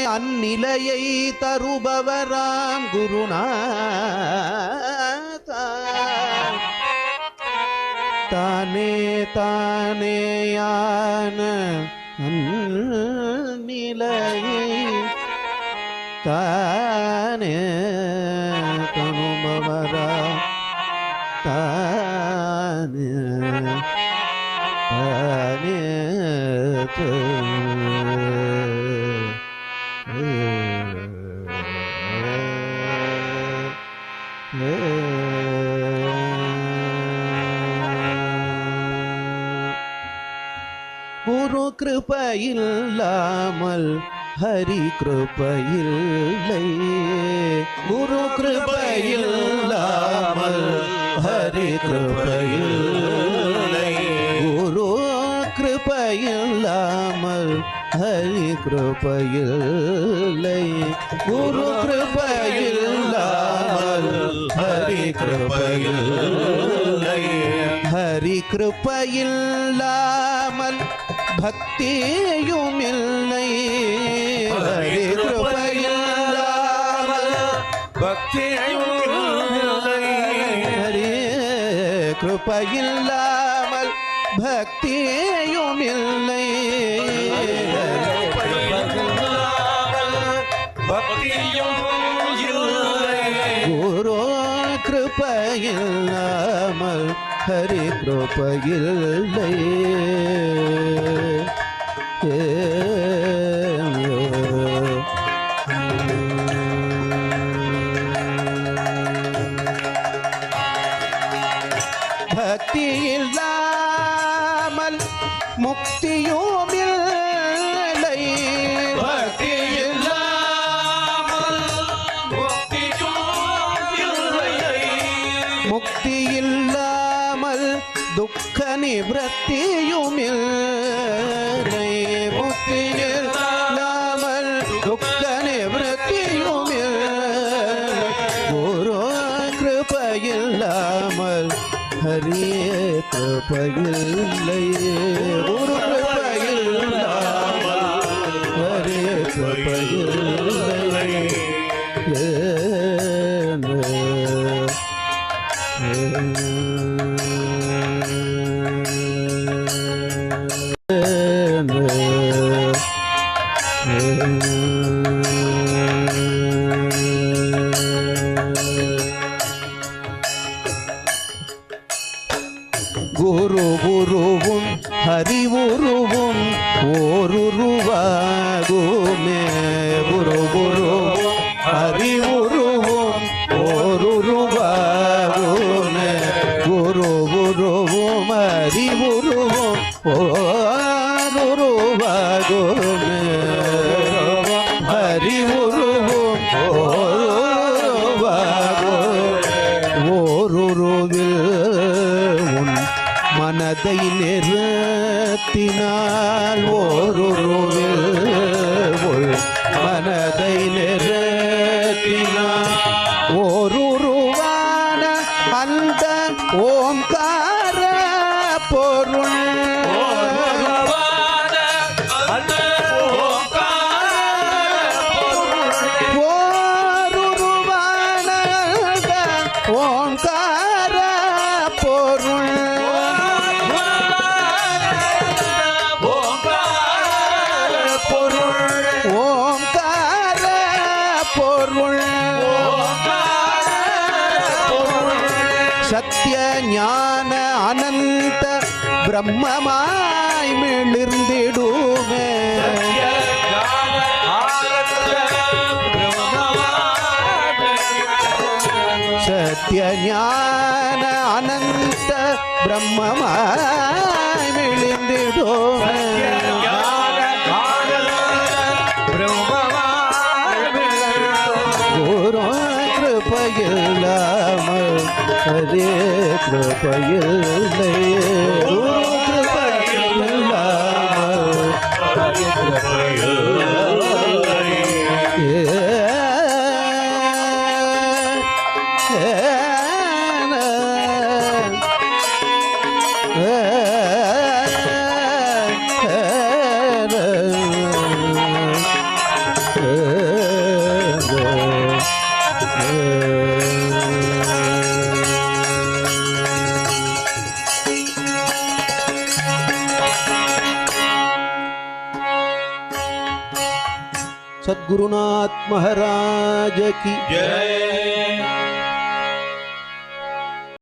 அந்நிலையை தருபவராம் குருநாதா தானே தானேயான அந்நிலையை தானே தருபவராம் தானே தானே குரு கிருபையில்லாமல் ஹரி கிருபையில்லை குரு கிருபையில்லாமல் ஹரி கிருபையில்லை குரு கிருபையில்லாமல் ஹரி கிருபையில்லை குரு கிருபையில்லாமல் ஹரி கிருபையில்லை ஹரி கிருபையில்லாமல் பக்தியும் இல்லை ஹரி கிருபையில்லாமல் பக்தியும் இல்லை ஹரி கிருபையில்லாமல் பக்தியும் இல்லை குரு கிருபையில்லாமல் ஹரி கிருபையில்லை பக்தி இல்லாமல் முக்தியும் இல்லை பக்தி இல்லாமல் முக்தி இல்லாமல் துக்க நிவர்த்தியும் இல்லை முக்தி இல்லாமல் துக்க நிவர்த்தியும் இல்லை குரு கிருபையில்லாமல் ஹரியே கிருபையில்லை குரு கிருபையில்லாமல் ஹரியே கிருபையில்லை குரு குருவும் ஹரி உருவும் ஓருருவாகுமே குரு குருவும் ஹரி உருவும் ஓருருவாகுமே குரு குருவும் ஹரி உருவும் ஓருருவாகுமே ஹரி உருவும் ஓருருவில் மனதை நிறுத்தினால் ஓருருவில் மனதை நிறுத்தினால் ஓருருவான அந்த ஓம்கார பொருள் ஓருருவான ஓம்கார பொருள் சத்ய ஞான அனந்த பிரம்மமாய் மிளிர்ந்திடுமே சத்ய ஞான அனந்த பிரம்மமாய் மிளிர்ந்திடுமே குரு கிருபையில்லாமல் ஹரி கிருபையில்லை குரு கிருபையில்லாமல் ஹரி கிருபையில்லை Hey सद्गुरुनाथ महाराज की जय।